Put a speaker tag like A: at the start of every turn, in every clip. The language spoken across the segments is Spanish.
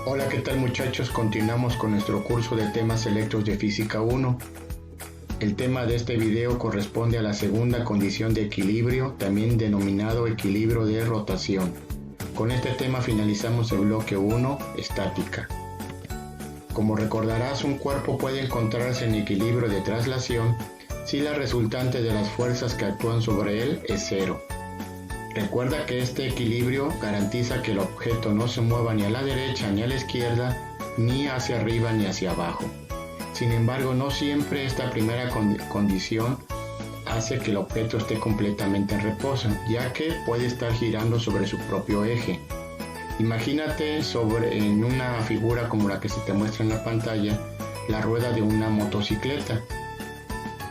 A: Hola, ¿qué tal muchachos? Continuamos con nuestro curso de temas selectos de Física 1. El tema de este video corresponde a la segunda condición de equilibrio, también denominado equilibrio de rotación. Con este tema finalizamos el bloque 1, estática. Como recordarás, un cuerpo puede encontrarse en equilibrio de traslación si la resultante de las fuerzas que actúan sobre él es cero. Recuerda que este equilibrio garantiza que el objeto no se mueva ni a la derecha ni a la izquierda, ni hacia arriba ni hacia abajo. Sin embargo, no siempre esta primera condición hace que el objeto esté completamente en reposo, ya que puede estar girando sobre su propio eje. Imagínate en una figura como la que se te muestra en la pantalla, la rueda de una motocicleta.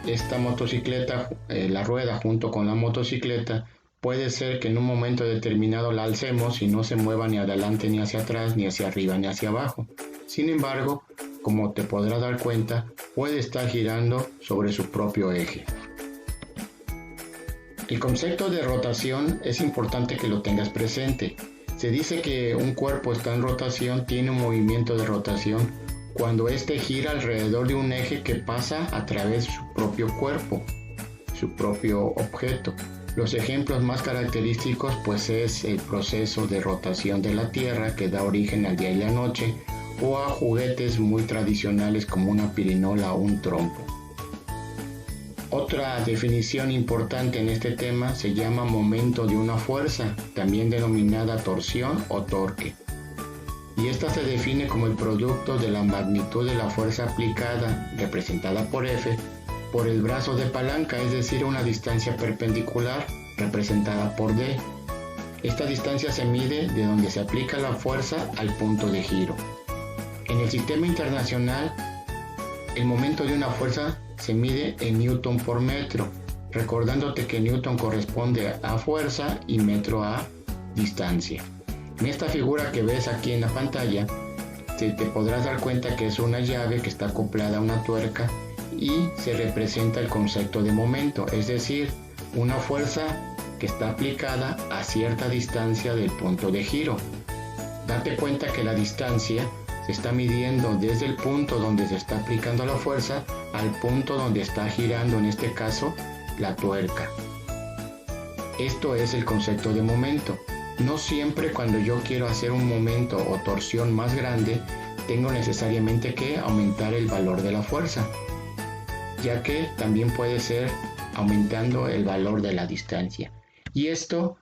A: Esta motocicleta, la rueda junto con la motocicleta, puede ser que en un momento determinado la alcemos y no se mueva ni adelante ni hacia atrás, ni hacia arriba ni hacia abajo. Sin embargo, como te podrás dar cuenta, puede estar girando sobre su propio eje. El concepto de rotación es importante que lo tengas presente. Se dice que un cuerpo está en rotación, tiene un movimiento de rotación cuando éste gira alrededor de un eje que pasa a través de su propio cuerpo, su propio objeto. Los ejemplos más característicos pues es el proceso de rotación de la Tierra que da origen al día y la noche, o a juguetes muy tradicionales como una pirinola o un trompo. Otra definición importante en este tema se llama momento de una fuerza, también denominada torsión o torque. Y esta se define como el producto de la magnitud de la fuerza aplicada, representada por F, por el brazo de palanca, es decir, una distancia perpendicular, representada por D. Esta distancia se mide de donde se aplica la fuerza al punto de giro. En el sistema internacional, el momento de una fuerza se mide en newton por metro, recordándote que newton corresponde a fuerza y metro a distancia. En esta figura que ves aquí en la pantalla, te podrás dar cuenta que es una llave que está acoplada a una tuerca y se representa el concepto de momento, es decir, una fuerza que está aplicada a cierta distancia del punto de giro. Date cuenta que la distancia se está midiendo desde el punto donde se está aplicando la fuerza al punto donde está girando, en este caso, la tuerca. Esto es el concepto de momento. No siempre cuando yo quiero hacer un momento o torsión más grande, tengo necesariamente que aumentar el valor de la fuerza, ya que también puede ser aumentando el valor de la distancia. Y esto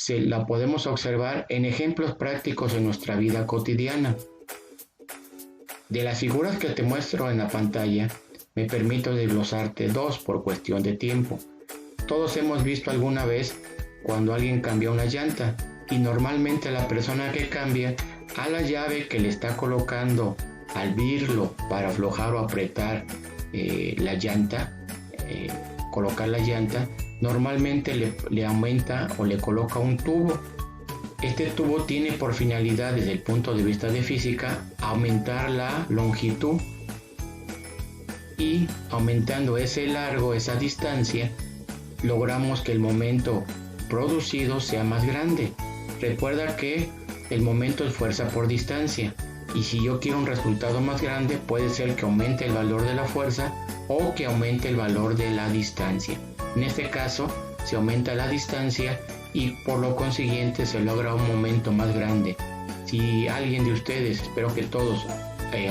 A: la podemos observar en ejemplos prácticos en nuestra vida cotidiana. De las figuras que te muestro en la pantalla, me permito desglosarte dos por cuestión de tiempo. Todos hemos visto alguna vez cuando alguien cambia una llanta, y normalmente la persona que cambia a la llave que le está colocando al birlo para aflojar o apretar la llanta, colocar la llanta, normalmente le aumenta o le coloca un tubo. Este tubo tiene por finalidad, desde el punto de vista de física, aumentar la longitud, y aumentando ese largo, esa distancia, logramos que el momento producido sea más grande. Recuerda que el momento es fuerza por distancia, y si yo quiero un resultado más grande, puede ser que aumente el valor de la fuerza o que aumente el valor de la distancia. En este caso, se aumenta la distancia y por lo consiguiente se logra un momento más grande. Si alguien de ustedes, espero que todos,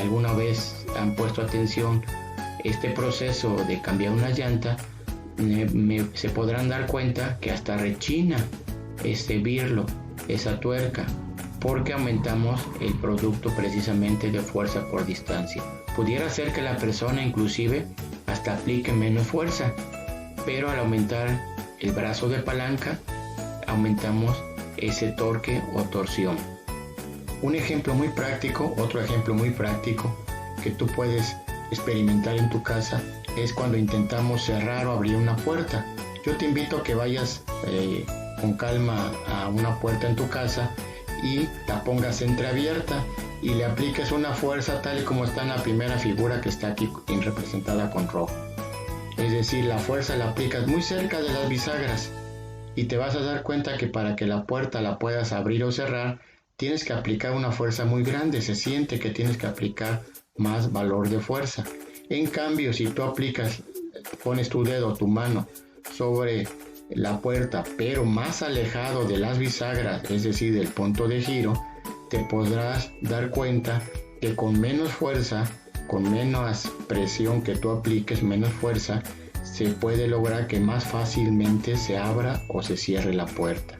A: alguna vez han puesto atención este proceso de cambiar una llanta, se podrán dar cuenta que hasta rechina ese birlo, esa tuerca, porque aumentamos el producto precisamente de fuerza por distancia. Pudiera ser que la persona inclusive hasta aplique menos fuerza, pero al aumentar el brazo de palanca aumentamos ese torque o torsión. Un ejemplo muy práctico, otro ejemplo muy práctico que tú puedes experimentar en tu casa es cuando intentamos cerrar o abrir una puerta. Yo te invito a que vayas con calma a una puerta en tu casa y la pongas entreabierta y le apliques una fuerza tal y como está en la primera figura que está aquí representada con rojo. Es decir, la fuerza la aplicas muy cerca de las bisagras y te vas a dar cuenta que para que la puerta la puedas abrir o cerrar tienes que aplicar una fuerza muy grande, se siente que tienes que aplicar más valor de fuerza. En cambio, si tú pones tu dedo, tu mano sobre la puerta, pero más alejado de las bisagras, es decir, del punto de giro, te podrás dar cuenta que con menos fuerza, con menos presión que tú apliques, menos fuerza, se puede lograr que más fácilmente se abra o se cierre la puerta.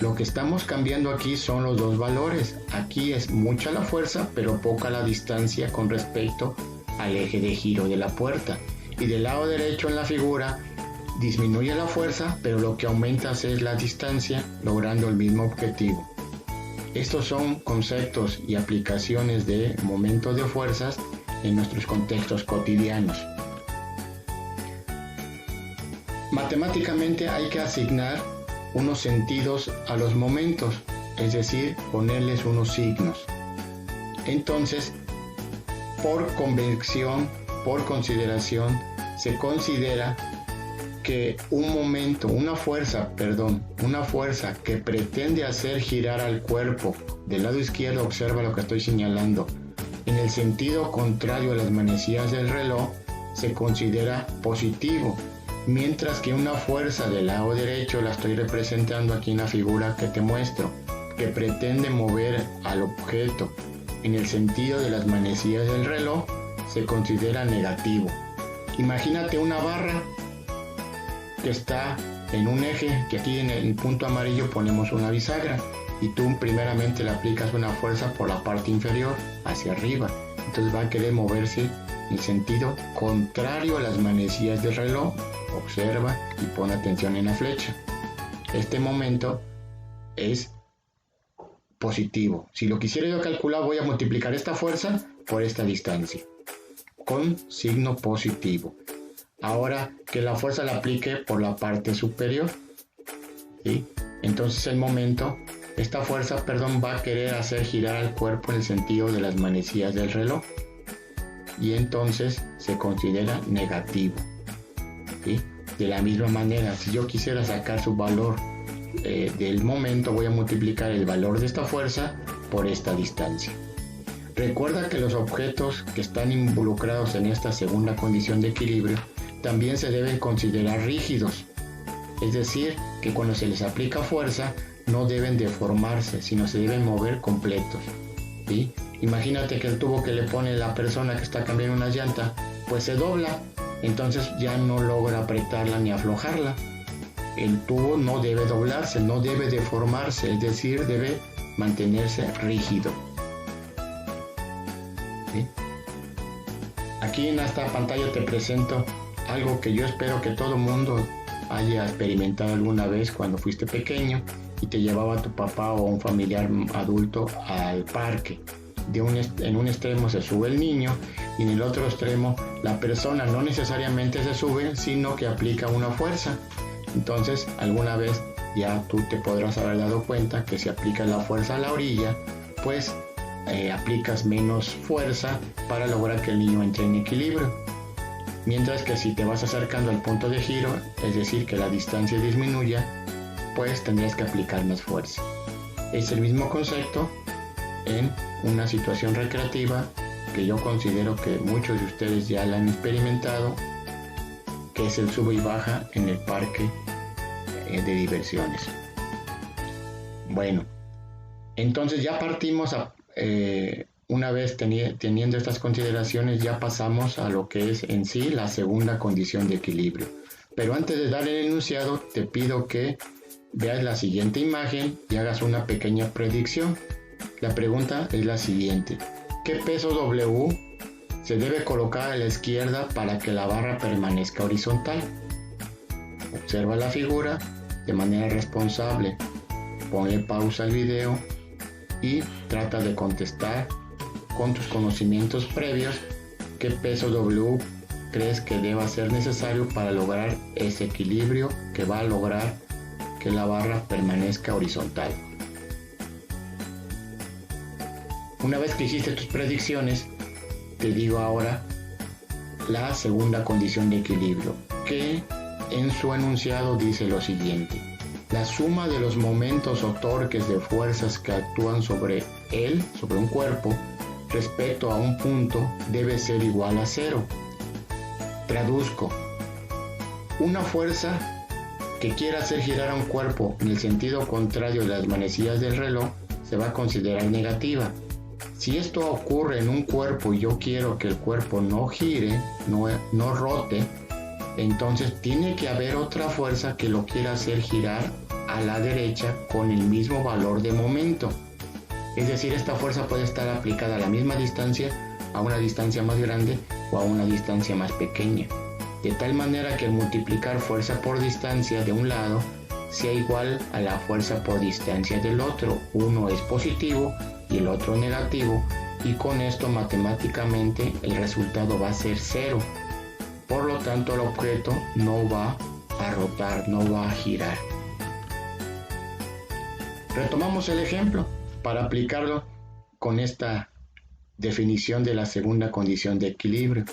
A: Lo que estamos cambiando aquí son los dos valores. Aquí es mucha la fuerza, pero poca la distancia con respecto al eje de giro de la puerta. Y del lado derecho en la figura disminuye la fuerza, pero lo que aumentas es la distancia, logrando el mismo objetivo. Estos son conceptos y aplicaciones de momentos de fuerzas en nuestros contextos cotidianos. Matemáticamente hay que asignar unos sentidos a los momentos, es decir, ponerles unos signos. Entonces, por convención, por consideración, se considera que una fuerza que pretende hacer girar al cuerpo del lado izquierdo, observa lo que estoy señalando, en el sentido contrario a las manecillas del reloj, se considera positivo, mientras que una fuerza del lado derecho, la estoy representando aquí en la figura que te muestro, que pretende mover al objeto en el sentido de las manecillas del reloj, se considera negativo. Imagínate una barra que está en un eje, que aquí en el punto amarillo ponemos una bisagra, y tú primeramente le aplicas una fuerza por la parte inferior hacia arriba, entonces va a querer moverse en sentido contrario a las manecillas del reloj. Observa y pon atención en la flecha. Este momento es positivo. Si lo quisiera yo calcular, voy a multiplicar esta fuerza por esta distancia con signo positivo. Ahora que la fuerza la aplique por la parte superior, ¿sí? Entonces esta fuerza va a querer hacer girar al cuerpo en el sentido de las manecillas del reloj, y entonces se considera negativo, ¿sí? De la misma manera, si yo quisiera sacar su valor del momento, voy a multiplicar el valor de esta fuerza por esta distancia. Recuerda que los objetos que están involucrados en esta segunda condición de equilibrio también se deben considerar rígidos, es decir, que cuando se les aplica fuerza no deben deformarse, sino se deben mover completos, ¿sí? Imagínate que el tubo que le pone la persona que está cambiando una llanta, pues se dobla, entonces ya no logra apretarla ni aflojarla. El tubo no debe doblarse, no debe deformarse, es decir, debe mantenerse rígido, ¿sí? Aquí en esta pantalla te presento algo que yo espero que todo mundo haya experimentado alguna vez cuando fuiste pequeño y te llevaba tu papá o un familiar adulto al parque. En un extremo se sube el niño y en el otro extremo la persona no necesariamente se sube, sino que aplica una fuerza. Entonces alguna vez ya tú te podrás haber dado cuenta que si aplicas la fuerza a la orilla, pues aplicas menos fuerza para lograr que el niño entre en equilibrio. Mientras que si te vas acercando al punto de giro, es decir, que la distancia disminuya, pues tendrás que aplicar más fuerza. Es el mismo concepto en una situación recreativa que yo considero que muchos de ustedes ya la han experimentado, que es el sube y baja en el parque de diversiones. Bueno, entonces ya partimos una vez teniendo estas consideraciones, ya pasamos a lo que es en sí la segunda condición de equilibrio. Pero antes de dar el enunciado, te pido que veas la siguiente imagen y hagas una pequeña predicción. La pregunta es la siguiente: ¿qué peso W se debe colocar a la izquierda para que la barra permanezca horizontal? Observa la figura de manera responsable, ponle pausa al video y trata de contestar con tus conocimientos previos qué peso W crees que deba ser necesario para lograr ese equilibrio que va a lograr que la barra permanezca horizontal. Una vez que hiciste tus predicciones, te digo ahora la segunda condición de equilibrio, que en su enunciado dice lo siguiente: La suma de los momentos o torques de fuerzas que actúan sobre él, sobre un cuerpo, respecto a un punto, debe ser igual a 0. Traduzco. Una fuerza que quiera hacer girar a un cuerpo en el sentido contrario de las manecillas del reloj se va a considerar negativa. Si esto ocurre en un cuerpo y yo quiero que el cuerpo no gire, no rote, entonces tiene que haber otra fuerza que lo quiera hacer girar a la derecha con el mismo valor de momento. Es decir, esta fuerza puede estar aplicada a la misma distancia, a una distancia más grande o a una distancia más pequeña. De tal manera que el multiplicar fuerza por distancia de un lado sea igual a la fuerza por distancia del otro. Uno es positivo y el otro negativo, y con esto matemáticamente el resultado va a ser 0. Por lo tanto, el objeto no va a rotar, no va a girar. Retomamos el ejemplo para aplicarlo con esta definición de la segunda condición de equilibrio.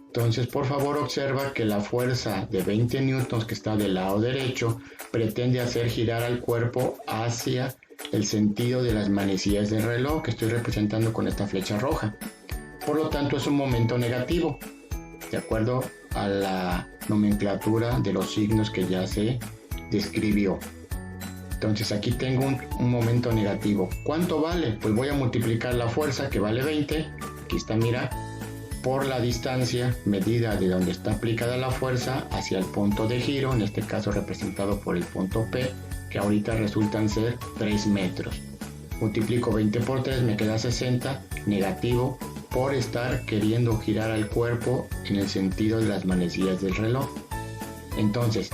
A: Entonces, por favor, observa que la fuerza de 20 newtons que está del lado derecho pretende hacer girar al cuerpo hacia el sentido de las manecillas del reloj que estoy representando con esta flecha roja. Por lo tanto, es un momento negativo, de acuerdo a la nomenclatura de los signos que ya se describió. Entonces aquí tengo un momento negativo. ¿Cuánto vale? Pues voy a multiplicar la fuerza, que vale 20, aquí está, mira, por la distancia medida de donde está aplicada la fuerza hacia el punto de giro, en este caso representado por el punto P, que ahorita resultan ser 3 metros. Multiplico 20 por 3, me queda 60, negativo, por estar queriendo girar al cuerpo en el sentido de las manecillas del reloj. Entonces,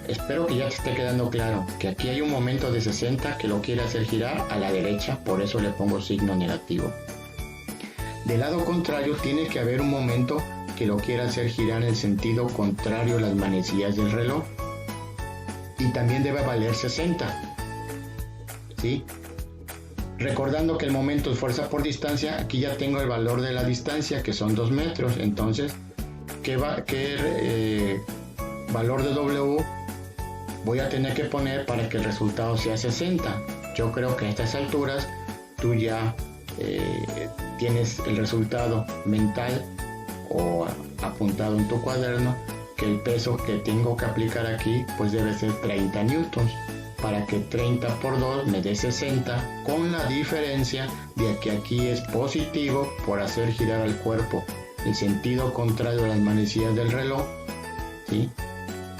A: espero que ya te esté quedando claro que aquí hay un momento de 60 que lo quiere hacer girar a la derecha, por eso le pongo signo negativo. Del lado contrario tiene que haber un momento que lo quiera hacer girar en el sentido contrario a las manecillas del reloj, y también debe valer 60, ¿sí? Recordando que el momento es fuerza por distancia, aquí ya tengo el valor de la distancia, que son 2 metros. Entonces, ¿qué valor de W voy a tener que poner para que el resultado sea 60? Yo creo que a estas alturas tú ya tienes el resultado mental o apuntado en tu cuaderno, que el peso que tengo que aplicar aquí pues debe ser 30 newtons, para que 30 por 2 me dé 60, con la diferencia de que aquí es positivo por hacer girar al cuerpo en sentido contrario a las manecillas del reloj, ¿sí?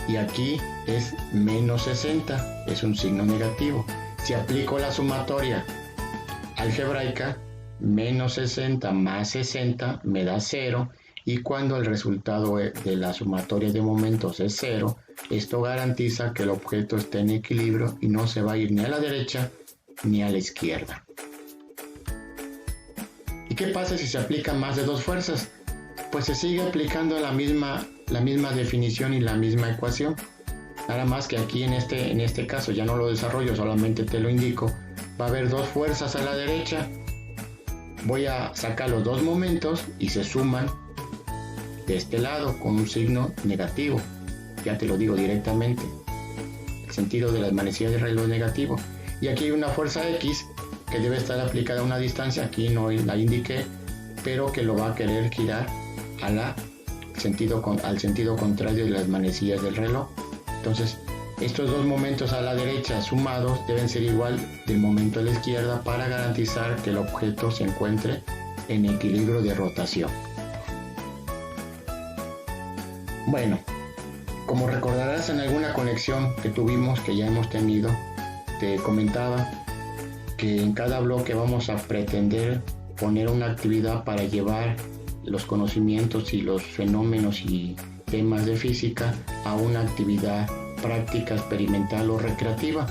A: Y aquí es menos 60, es un signo negativo. Si aplico la sumatoria algebraica, menos 60 más 60 me da 0, y cuando el resultado de la sumatoria de momentos es 0, esto garantiza que el objeto esté en equilibrio y no se va a ir ni a la derecha ni a la izquierda. ¿Y qué pasa si se aplican más de dos fuerzas? Pues se sigue aplicando la misma definición y la misma ecuación. Nada más que aquí en este caso ya no lo desarrollo, solamente te lo indico. Va a haber dos fuerzas a la derecha. Voy a sacar los dos momentos y se suman de este lado con un signo negativo. Ya te lo digo directamente. El sentido de las manecillas de reloj negativo. Y aquí hay una fuerza X que debe estar aplicada a una distancia. Aquí no la indiqué, pero que lo va a querer girar al sentido contrario de las manecillas del reloj. Entonces, estos dos momentos a la derecha sumados deben ser igual del momento a la izquierda para garantizar que el objeto se encuentre en equilibrio de rotación. Bueno, como recordarás en alguna conexión que tuvimos, que ya hemos tenido, te comentaba que en cada bloque vamos a pretender poner una actividad para llevar los conocimientos y los fenómenos y temas de física a una actividad práctica, experimental o recreativa.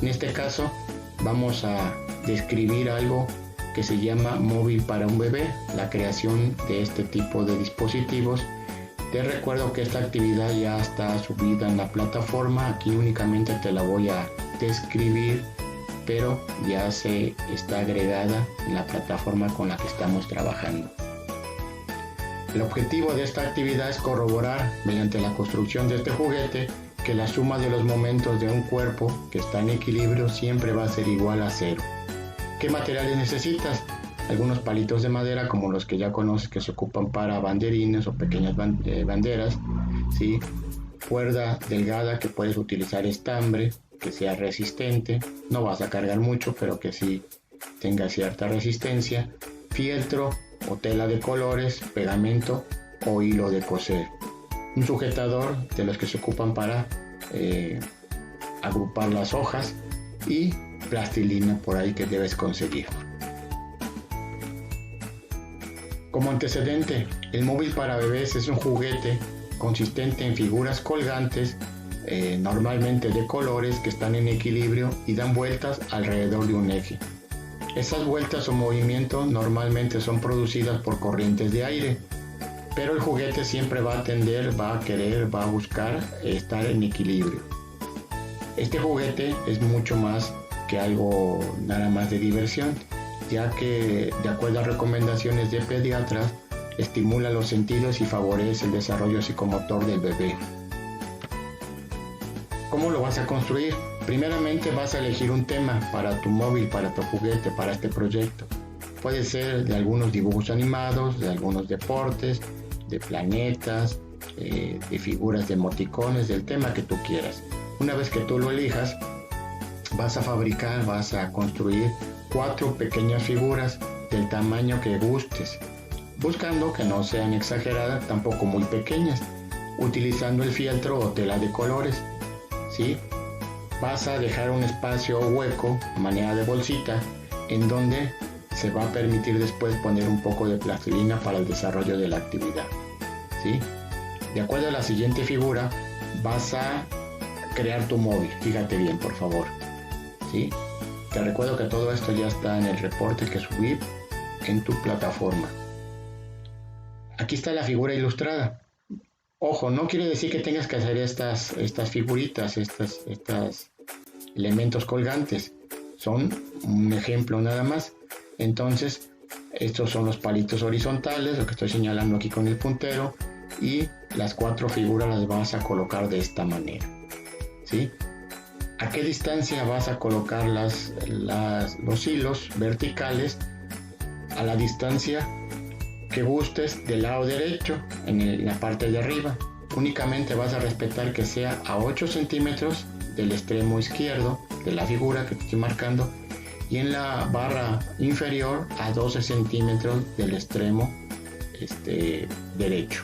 A: En este caso vamos a describir algo que se llama móvil para un bebé, la creación de este tipo de dispositivos. Te recuerdo que esta actividad ya está subida en la plataforma, aquí únicamente te la voy a describir, pero ya se está agregada en la plataforma con la que estamos trabajando. El objetivo de esta actividad es corroborar, mediante la construcción de este juguete, que la suma de los momentos de un cuerpo que está en equilibrio siempre va a ser igual a 0. ¿Qué materiales necesitas? Algunos palitos de madera como los que ya conoces que se ocupan para banderines o pequeñas banderas, ¿sí? Cuerda delgada que puedes utilizar estambre, que sea resistente, no vas a cargar mucho pero que sí tenga cierta resistencia, fieltro o tela de colores, pegamento o hilo de coser, un sujetador de los que se ocupan para agrupar las hojas y plastilina por ahí que debes conseguir. Como antecedente, el móvil para bebés es un juguete consistente en figuras colgantes, normalmente de colores que están en equilibrio y dan vueltas alrededor de un eje. Esas vueltas o movimientos normalmente son producidas por corrientes de aire, pero el juguete siempre va a tender, va a querer, va a buscar estar en equilibrio. Este juguete es mucho más que algo nada más de diversión, ya que de acuerdo a recomendaciones de pediatras, estimula los sentidos y favorece el desarrollo psicomotor del bebé. ¿Cómo lo vas a construir? Primeramente vas a elegir un tema para tu móvil, para tu juguete, para este proyecto. Puede ser de algunos dibujos animados, de algunos deportes, de planetas, de figuras de emoticones, del tema que tú quieras. Una vez que tú lo elijas, vas a fabricar, vas a construir 4 pequeñas figuras del tamaño que gustes, buscando que no sean exageradas, tampoco muy pequeñas, utilizando el fieltro o tela de colores, ¿sí? Vas a dejar un espacio hueco, a manera de bolsita, en donde se va a permitir después poner un poco de plastilina para el desarrollo de la actividad, ¿sí? De acuerdo a la siguiente figura, vas a crear tu móvil, fíjate bien, por favor, ¿sí? Te recuerdo que todo esto ya está en el reporte que subí en tu plataforma. Aquí está la figura ilustrada. Ojo, no quiere decir que tengas que hacer estas figuritas, estos elementos colgantes. Son un ejemplo nada más. Entonces, estos son los palitos horizontales, lo que estoy señalando aquí con el puntero, y las 4 figuras las vas a colocar de esta manera, ¿sí? ¿A qué distancia vas a colocar los hilos verticales? A la distancia que gustes del lado derecho, en la parte de arriba. Únicamente vas a respetar que sea a 8 centímetros del extremo izquierdo de la figura que te estoy marcando, y en la barra inferior a 12 centímetros del extremo derecho.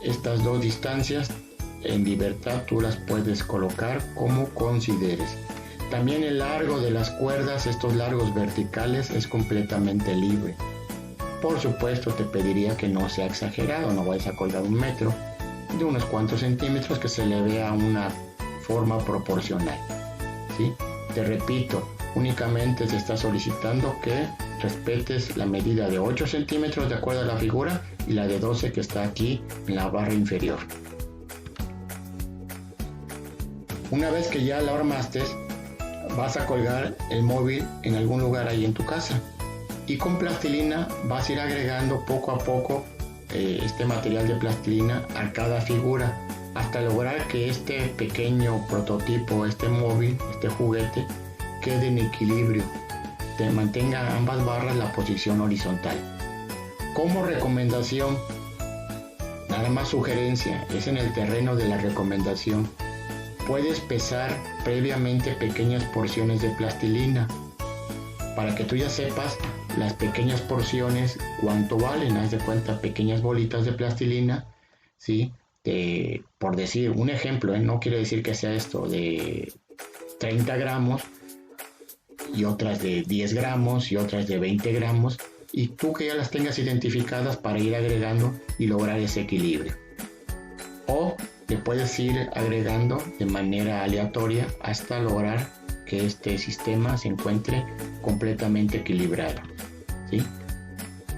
A: Estas 2 distancias en libertad tú las puedes colocar como consideres. También el largo de las cuerdas, estos largos verticales, es completamente libre. Por supuesto te pediría que no sea exagerado, no vayas a colgar 1 metro, de unos cuantos centímetros, que se le vea una forma proporcional, ¿sí? Te repito, únicamente se está solicitando que respetes la medida de 8 centímetros de acuerdo a la figura y la de 12 que está aquí en la barra inferior. Una vez que ya la armaste, vas a colgar el móvil en algún lugar ahí en tu casa, y con plastilina vas a ir agregando poco a poco este material de plastilina a cada figura, hasta lograr que este pequeño prototipo, este móvil, este juguete, quede en equilibrio, te mantenga ambas barras la posición horizontal. Como recomendación, nada más sugerencia, es en el terreno de la recomendación, puedes pesar previamente pequeñas porciones de plastilina para que tú ya sepas las pequeñas porciones cuánto valen. Haz de cuenta, pequeñas bolitas de plastilina, ¿sí? Por decir un ejemplo, no quiere decir que sea esto de 30 gramos y otras de 10 gramos y otras de 20 gramos, y tú que ya las tengas identificadas para ir agregando y lograr ese equilibrio. O le puedes ir agregando de manera aleatoria hasta lograr que este sistema se encuentre completamente equilibrado, ¿sí?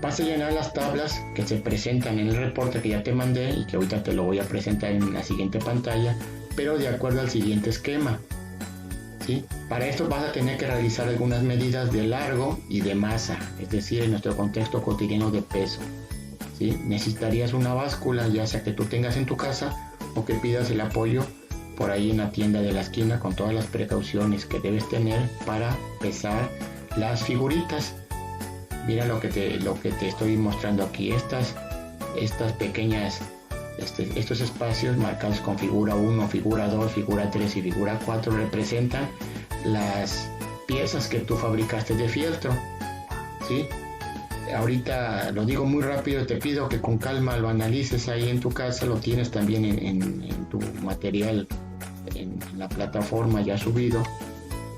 A: Vas a llenar las tablas que se presentan en el reporte que ya te mandé y que ahorita te lo voy a presentar en la siguiente pantalla, pero de acuerdo al siguiente esquema, ¿sí? Para esto vas a tener que realizar algunas medidas de largo y de masa, es decir, en nuestro contexto cotidiano de peso, ¿sí? Necesitarías una báscula, ya sea que tú tengas en tu casa o que pidas el apoyo por ahí en la tienda de la esquina con todas las precauciones que debes tener para pesar las figuritas. Mira lo que te estoy mostrando aquí. Estas pequeñas, estos espacios marcados con figura 1, figura 2, figura 3 y figura 4 representan las piezas que tú fabricaste de fieltro, ¿sí? Ahorita lo digo muy rápido, te pido que con calma lo analices ahí en tu casa, lo tienes también en tu material, en la plataforma ya subido,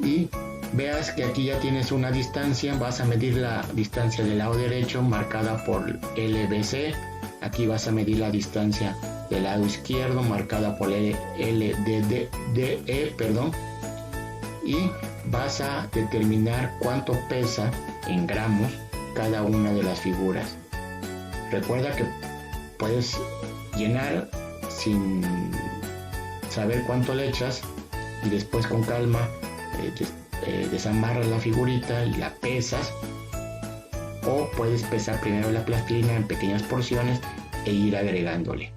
A: y veas que aquí ya tienes una distancia. Vas a medir la distancia del lado derecho marcada por LBC, aquí vas a medir la distancia del lado izquierdo marcada por LDE, y vas a determinar cuánto pesa en gramos cada una de las figuras. Recuerda que puedes llenar sin saber cuánto le echas y después con calma desamarras la figurita y la pesas, o puedes pesar primero la plastilina en pequeñas porciones e ir agregándole.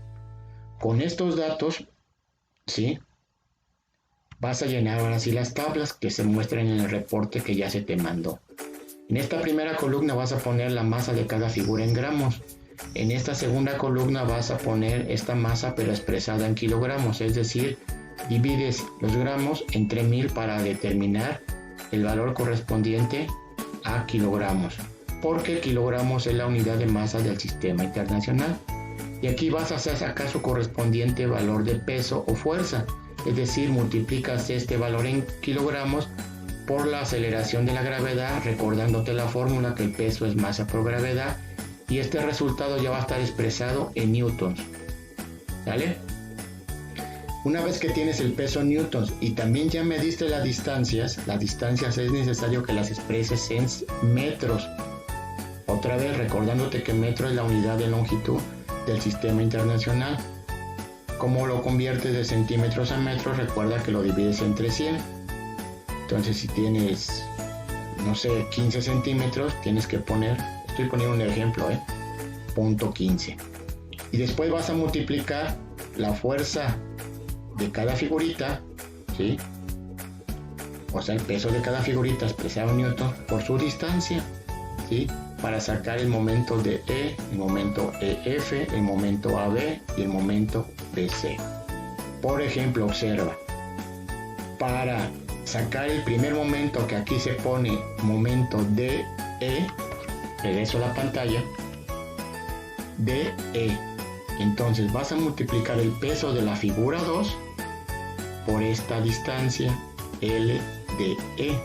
A: Con estos datos, ¿sí?, vas a llenar ahora sí las tablas que se muestran en el reporte que ya se te mandó. En esta primera columna vas a poner la masa de cada figura en gramos. En esta segunda columna vas a poner esta masa pero expresada en kilogramos, es decir, divides los gramos entre 1000 para determinar el valor correspondiente a kilogramos, porque kilogramos es la unidad de masa del sistema internacional. Y aquí vas a sacar su correspondiente valor de peso o fuerza, es decir, multiplicas este valor en kilogramos por la aceleración de la gravedad, recordándote la fórmula que el peso es masa por gravedad, y este resultado ya va a estar expresado en newtons. ¿Vale? Una vez que tienes el peso en newtons y también ya mediste las distancias es necesario que las expreses en metros. Otra vez recordándote que metro es la unidad de longitud del sistema internacional. ¿Cómo lo conviertes de centímetros a metros? Recuerda que lo divides entre 100. Entonces si tienes, no sé, 15 centímetros, tienes que poner, estoy poniendo un ejemplo, punto 15. Y después vas a multiplicar la fuerza de cada figurita, ¿sí?, o sea, el peso de cada figurita expresado en newton por su distancia, ¿sí?, para sacar el momento de E, el momento EF, el momento AB y el momento BC. Por ejemplo, observa, para sacar el primer momento, que aquí se pone momento DE, regreso a la pantalla, DE, entonces vas a multiplicar el peso de la figura 2 por esta distancia LDE.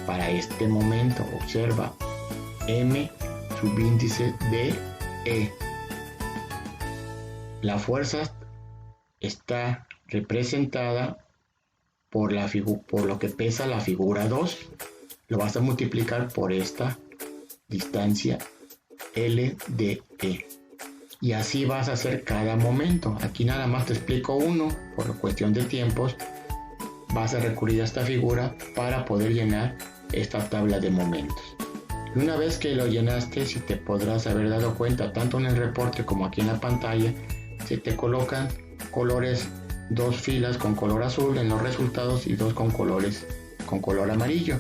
A: Para este momento, observa, M subíndice DE. La fuerza está representada por lo que pesa la figura 2, lo vas a multiplicar por esta distancia LDE, y así vas a hacer cada momento. Aquí nada más te explico uno, por cuestión de tiempos vas a recurrir a esta figura para poder llenar esta tabla de momentos. Y una vez que lo llenaste, si te podrás haber dado cuenta, tanto en el reporte como aquí en la pantalla, se te colocan colores, 2 filas con color azul en los resultados y 2 con color amarillo,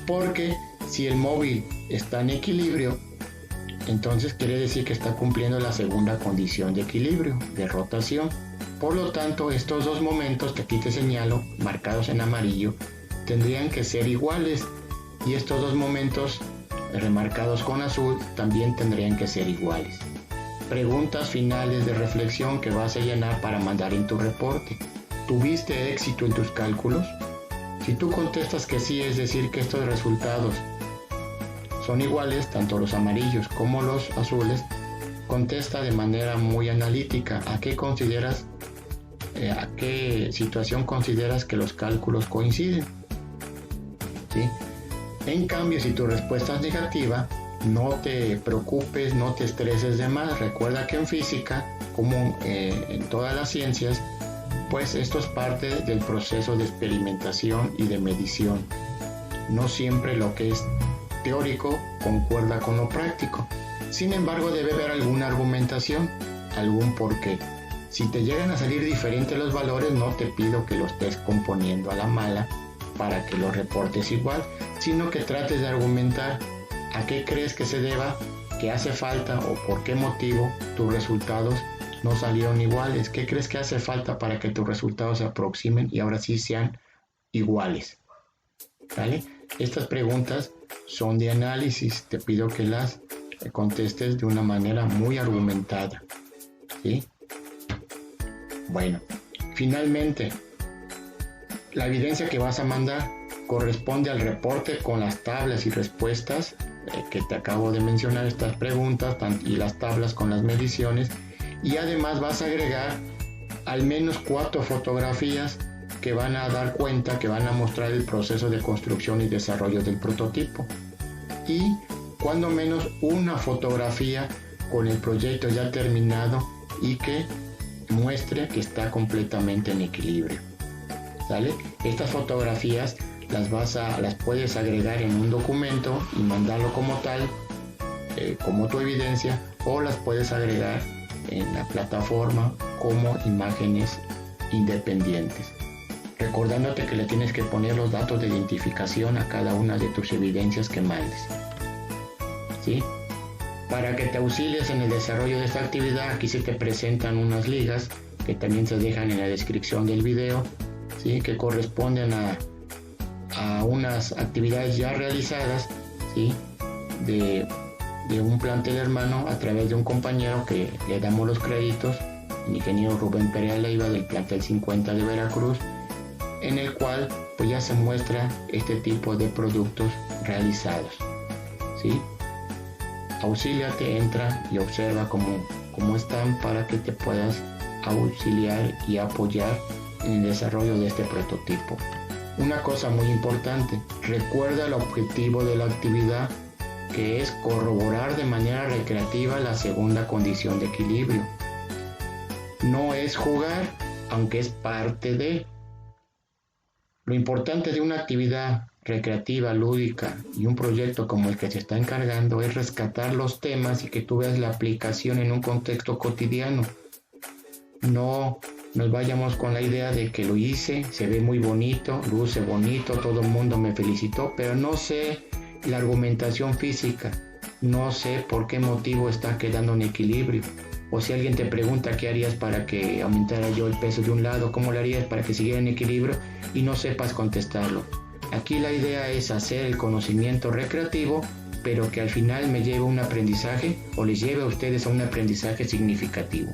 A: porque si el móvil está en equilibrio, entonces quiere decir que está cumpliendo la segunda condición de equilibrio, de rotación. Por lo tanto, estos dos momentos que aquí te señalo, marcados en amarillo, tendrían que ser iguales, y estos dos momentos remarcados con azul también tendrían que ser iguales. Preguntas finales de reflexión que vas a llenar para mandar en tu reporte. ¿Tuviste éxito en tus cálculos? Si tú contestas que sí, es decir que estos resultados son iguales, tanto los amarillos como los azules, contesta de manera muy analítica a qué situación consideras que los cálculos coinciden, ¿sí? En cambio, si tu respuesta es negativa, no te preocupes, no te estreses de más. Recuerda que en física, como en todas las ciencias, pues esto es parte del proceso de experimentación y de medición. No siempre lo que es teórico concuerda con lo práctico. Sin embargo, debe haber alguna argumentación, algún porqué. Si te llegan a salir diferentes los valores, no te pido que los estés componiendo a la mala para que los reportes igual, sino que trates de argumentar a qué crees que se deba, qué hace falta o por qué motivo tus resultados no salieron iguales, qué crees que hace falta para que tus resultados se aproximen y ahora sí sean iguales. ¿Vale? Estas preguntas son de análisis, te pido que las contestes de una manera muy argumentada, ¿sí? Bueno, finalmente, la evidencia que vas a mandar corresponde al reporte con las tablas y respuestas que te acabo de mencionar, estas preguntas y las tablas con las mediciones, y además vas a agregar al menos 4 fotografías que van a dar cuenta, que van a mostrar el proceso de construcción y desarrollo del prototipo, y cuando menos una fotografía con el proyecto ya terminado y que muestre que está completamente en equilibrio. ¿Sale? Estas fotografías las puedes agregar en un documento y mandarlo como tal, como tu evidencia, o las puedes agregar en la plataforma como imágenes independientes, recordándote que le tienes que poner los datos de identificación a cada una de tus evidencias que mandes, ¿sí? Para que te auxilies en el desarrollo de esta actividad, aquí se te presentan unas ligas que también se dejan en la descripción del video, ¿sí? Que corresponden a unas actividades ya realizadas, ¿sí? de un plantel hermano a través de un compañero que le damos los créditos, el ingeniero Rubén Perea Leiva del plantel 50 de Veracruz, en el cual pues ya se muestra este tipo de productos realizados, ¿sí? Auxíliate, entra y observa cómo están para que te puedas auxiliar y apoyar en el desarrollo de este prototipo. Una cosa muy importante, recuerda el objetivo de la actividad, que es corroborar de manera recreativa la segunda condición de equilibrio. No es jugar, aunque es parte de. Lo importante de una actividad recreativa, lúdica y un proyecto como el que se está encargando es rescatar los temas y que tú veas la aplicación en un contexto cotidiano. No nos vayamos con la idea de que lo hice, se ve muy bonito, luce bonito, todo el mundo me felicitó, pero no sé la argumentación física, no sé por qué motivo está quedando en equilibrio. O si alguien te pregunta qué harías para que aumentara yo el peso de un lado, cómo lo harías para que siguiera en equilibrio y no sepas contestarlo. Aquí la idea es hacer el conocimiento recreativo, pero que al final me lleve a un aprendizaje o les lleve a ustedes a un aprendizaje significativo.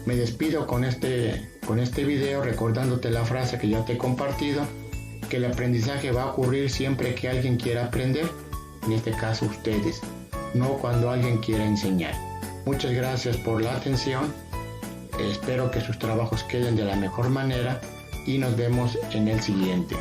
A: Me despido con este video recordándote la frase que ya te he compartido, que el aprendizaje va a ocurrir siempre que alguien quiera aprender, en este caso ustedes, no cuando alguien quiera enseñar. Muchas gracias por la atención, espero que sus trabajos queden de la mejor manera y nos vemos en el siguiente.